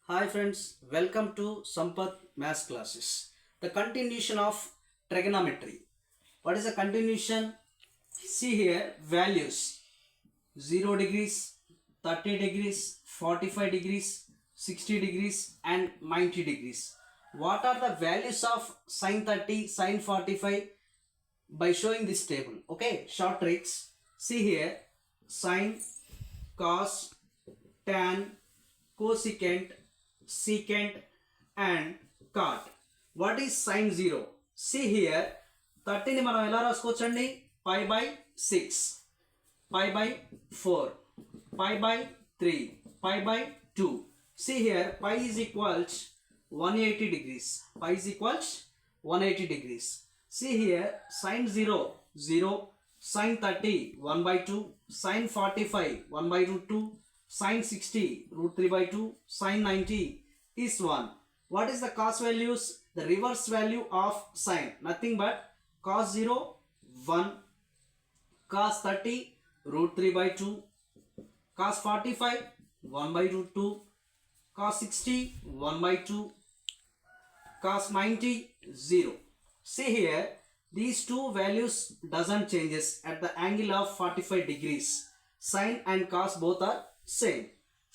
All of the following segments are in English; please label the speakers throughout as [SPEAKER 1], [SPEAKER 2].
[SPEAKER 1] Hi friends, welcome to Sampath Maths classes. The continuation of trigonometry. What is the continuation? See here values 0 degrees, 30 degrees, 45 degrees, 60 degrees and 90 degrees. What are the values of sine 30, sine 45 by showing this table? Okay, short tricks. See here sine, cos, tan, cosecant, secant and cot. What is sine 0? See here 30 ని మనం ఎలా రాసుకోవచ్చండి? pi by 6, pi by 4, pi by 3, pi by 2. See here pi is equals 180 degrees. Pi is equals 180 degrees. See here sine 0 0, sine 30 1 by 2, sine 45 1 by root 2, sine 60 root 3 by 2, sine 90 is 1. What is the cos values? The reverse value of sine, nothing but cos 0 1, cos 30 root 3 by 2, cos 45 1 by root 2, cos 60 1 by 2, cos 90 0. See here these two values doesn't changes at the angle of 45 degrees. Sine and cos both are same.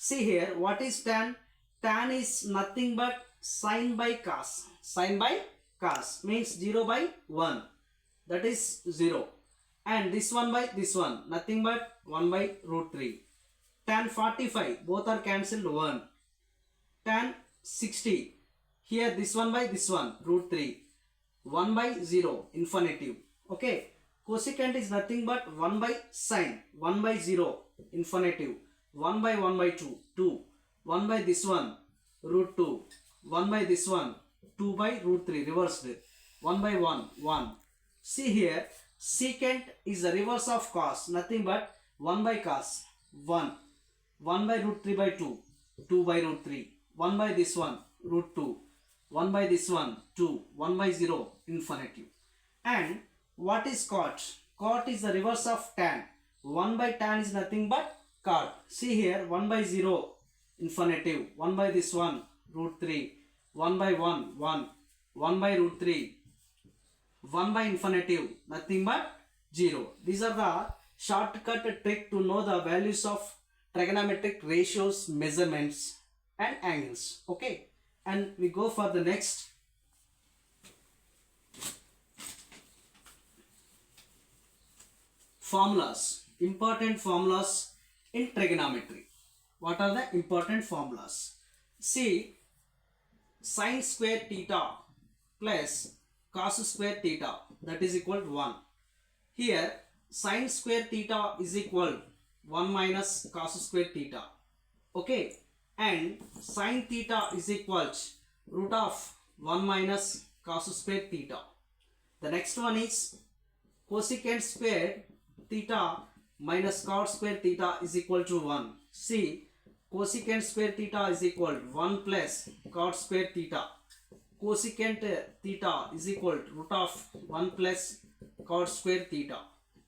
[SPEAKER 1] See here what is tan? Tan is nothing but sine by cos. Sine by cos means 0 by 1, that is 0, and this one by this one nothing but 1 by root 3. Tan 45 both are cancelled 1. Tan 60 here this one by this one root 3, 1 by 0 infinitive. Okay, cosecant is nothing but 1 by sine, 1 by 0 infinitive, 1 by 1 by 2 2, 1 by this one root 2, 1 by this one 2 by root 3 reversed, 1 by 1 1. See here secant is the reverse of cos, nothing but 1 by cos 1, 1 by root 3 by 2, 2 by root 3, 1 by this one root 2, 1 by this one 2, 1 by 0 infinitive. And what is cot? Cot is the reverse of tan. 1 by tan is nothing but cot. See here 1 by 0 infinitive, 1 by this one root 3, 1 by 1 1, 1 by root 3, 1 by infinitive nothing but 0. These are the shortcut trick to know the values of trigonometric ratios, measurements and angles. Okay, and we go for the next. Formulas, important formulas in trigonometry. What are the important formulas? See, sine square theta plus cos square theta, that is equal to 1. Here sine square theta is equal 1 minus cos square theta. Okay, and sine theta is equals root of 1 minus cos square theta. The next one is cosecant square theta minus cot square theta is equal to 1. See, cosecant square theta is equal to 1 plus cot square theta. Cosecant theta is equal to root of 1 plus cot square theta.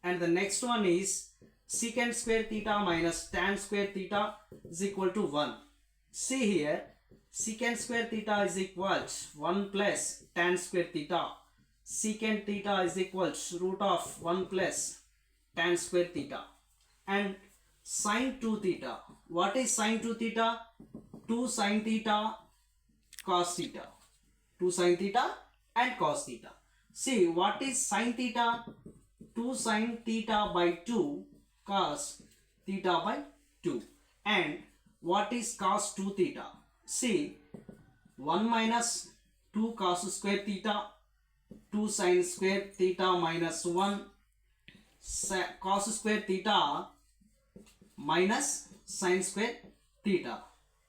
[SPEAKER 1] And the next one is secant square theta minus tan square theta is equal to 1. See here secant square theta is equal to 1 plus tan square theta. Secant theta is equal to root of 1 plus tan square theta. And sine 2 theta. What is sine 2 theta? 2 sine theta cos theta. 2 sine theta and cos theta. See, what is sine theta? 2 sine theta by 2 cos theta by 2. And what is cos 2 theta? See, 1 minus 2 cos square theta, 2 sine square theta minus 1 cos square theta minus sine square theta.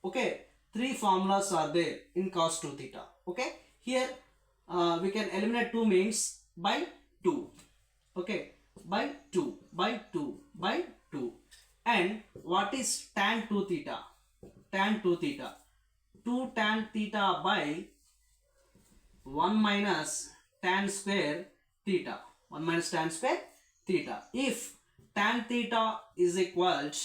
[SPEAKER 1] Okay, three formulas are there in cos 2 theta. Okay, here we can eliminate 2 means by 2. Okay, by 2 by 2 by 2. And what is tan 2 theta? Tan 2 theta, 2 tan theta by 1 minus tan square theta, 1 minus tan square theta. If tan theta is equal to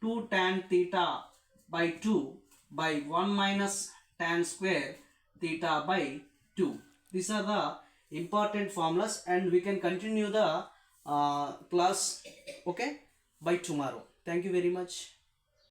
[SPEAKER 1] 2 tan theta by 2 by 1 minus tan square theta by 2. These are the important formulas, and we can continue the class, okay, by tomorrow. Thank you very much.